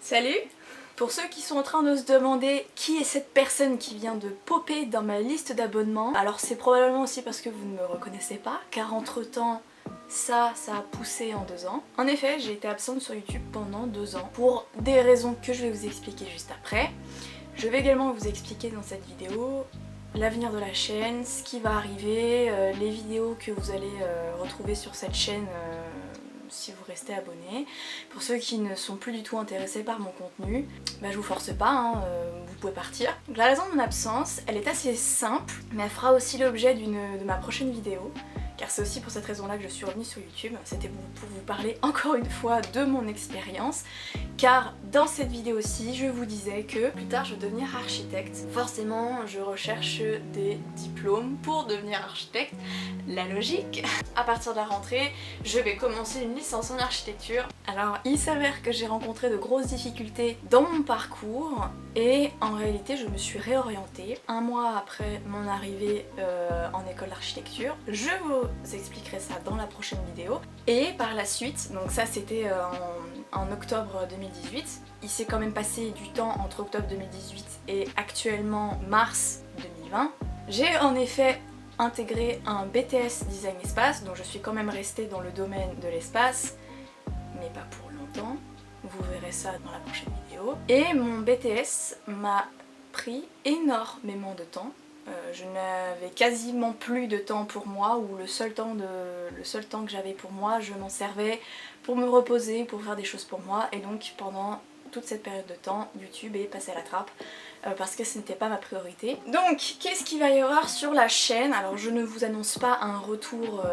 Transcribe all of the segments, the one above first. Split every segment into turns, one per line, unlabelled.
Salut! Pour ceux qui sont en train de se demander qui est cette personne qui vient de popper dans ma liste d'abonnements, alors c'est probablement aussi parce que vous ne me reconnaissez pas, car entre temps ça a poussé en 2 ans. En effet, j'ai été absente sur YouTube pendant 2 ans pour des raisons que je vais vous expliquer juste après. Je vais également vous expliquer dans cette vidéo l'avenir de la chaîne, ce qui va arriver, les vidéos que vous allez retrouver sur cette chaîne si vous restez abonné. Pour ceux qui ne sont plus du tout intéressés par mon contenu, bah je vous force pas, hein, vous pouvez partir. Donc la raison de mon absence, elle est assez simple, mais elle fera aussi l'objet de ma prochaine vidéo. Car c'est aussi pour cette raison-là que je suis revenue sur YouTube, c'était pour vous parler encore une fois de mon expérience, car dans cette vidéo-ci, je vous disais que plus tard je vais devenir architecte. Forcément, je recherche des diplômes pour devenir architecte, la logique. À partir de la rentrée, je vais commencer une licence en architecture. Alors, il s'avère que j'ai rencontré de grosses difficultés dans mon parcours et en réalité, je me suis réorientée 1 mois après mon arrivée en école d'architecture. Je vous expliquerai ça dans la prochaine vidéo. Et par la suite, donc ça c'était en octobre 2018, il s'est quand même passé du temps entre octobre 2018 et actuellement mars 2020. J'ai en effet intégré un BTS Design Espace, donc je suis quand même restée dans le domaine de l'espace, mais pas pour longtemps. Vous verrez ça dans la prochaine vidéo. Et mon BTS m'a pris énormément de temps. Je n'avais quasiment plus de temps pour moi, ou le seul temps que j'avais pour moi, je m'en servais pour me reposer, pour faire des choses pour moi, et donc pendant toute cette période de temps, YouTube est passé à la trappe parce que ce n'était pas ma priorité. Donc qu'est-ce qu'il va y avoir sur la chaîne? Alors je ne vous annonce pas un retour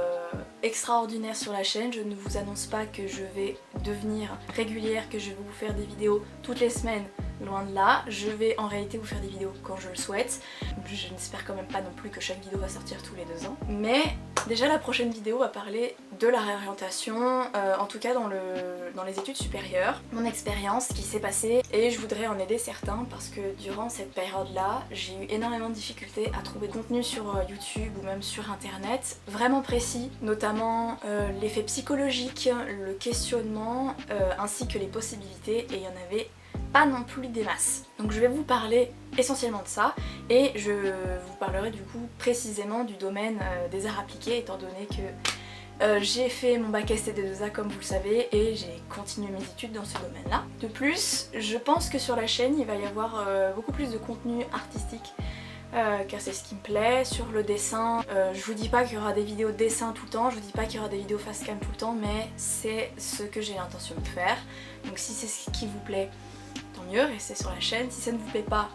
extraordinaire sur la chaîne, je ne vous annonce pas que je vais devenir régulière, que je vais vous faire des vidéos toutes les semaines, loin de là. Je vais en réalité vous faire des vidéos quand je le souhaite. Je n'espère quand même pas non plus que chaque vidéo va sortir tous les 2 ans. Mais déjà la prochaine vidéo va parler de la réorientation, en tout cas dans les études supérieures, mon expérience, ce qui s'est passé, et je voudrais en aider certains parce que durant cette période-là, j'ai eu énormément de difficultés à trouver de contenu sur YouTube ou même sur internet, vraiment précis, notamment l'effet psychologique, le questionnement, ainsi que les possibilités, et il y en avait pas non plus des masses. Donc je vais vous parler essentiellement de ça, et je vous parlerai du coup précisément du domaine des arts appliqués, étant donné que j'ai fait mon bac STD2A comme vous le savez, et j'ai continué mes études dans ce domaine-là. De plus, je pense que sur la chaîne il va y avoir beaucoup plus de contenu artistique, car c'est ce qui me plaît. Sur le dessin, je vous dis pas qu'il y aura des vidéos de dessin tout le temps, je vous dis pas qu'il y aura des vidéos face cam tout le temps, mais c'est ce que j'ai l'intention de faire. Donc si c'est ce qui vous plaît, tant mieux, restez sur la chaîne. Si ça ne vous plaît pas,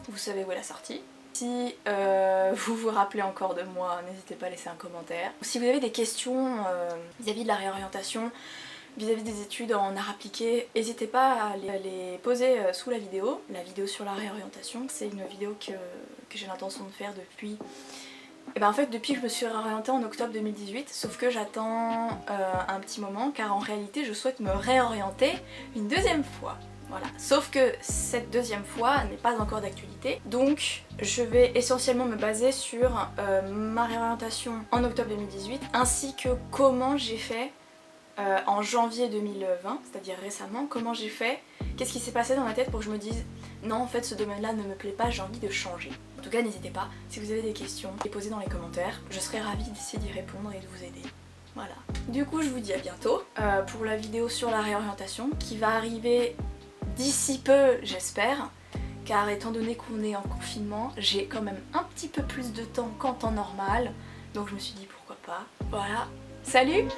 vous savez où est la sortie. Si vous vous rappelez encore de moi, n'hésitez pas à laisser un commentaire. Si vous avez des questions vis-à-vis de la réorientation, vis-à-vis des études en arts appliqués, n'hésitez pas à les poser sous la vidéo. La vidéo sur la réorientation, c'est une vidéo que j'ai l'intention de faire depuis... Et ben en fait depuis que je me suis réorientée en octobre 2018, sauf que j'attends un petit moment, car en réalité je souhaite me réorienter une 2e fois. Voilà. Sauf que cette 2e fois n'est pas encore d'actualité, donc je vais essentiellement me baser sur ma réorientation en octobre 2018, ainsi que comment j'ai fait en janvier 2020, c'est-à-dire récemment, comment j'ai fait, qu'est-ce qui s'est passé dans ma tête pour que je me dise non en fait ce domaine-là ne me plaît pas, j'ai envie de changer. En tout cas n'hésitez pas, si vous avez des questions, les poser dans les commentaires, je serai ravie d'essayer d'y répondre et de vous aider. Voilà. Du coup je vous dis à bientôt pour la vidéo sur la réorientation qui va arriver d'ici peu j'espère, car étant donné qu'on est en confinement, j'ai quand même un petit peu plus de temps qu'en temps normal, donc je me suis dit pourquoi pas. Voilà, salut!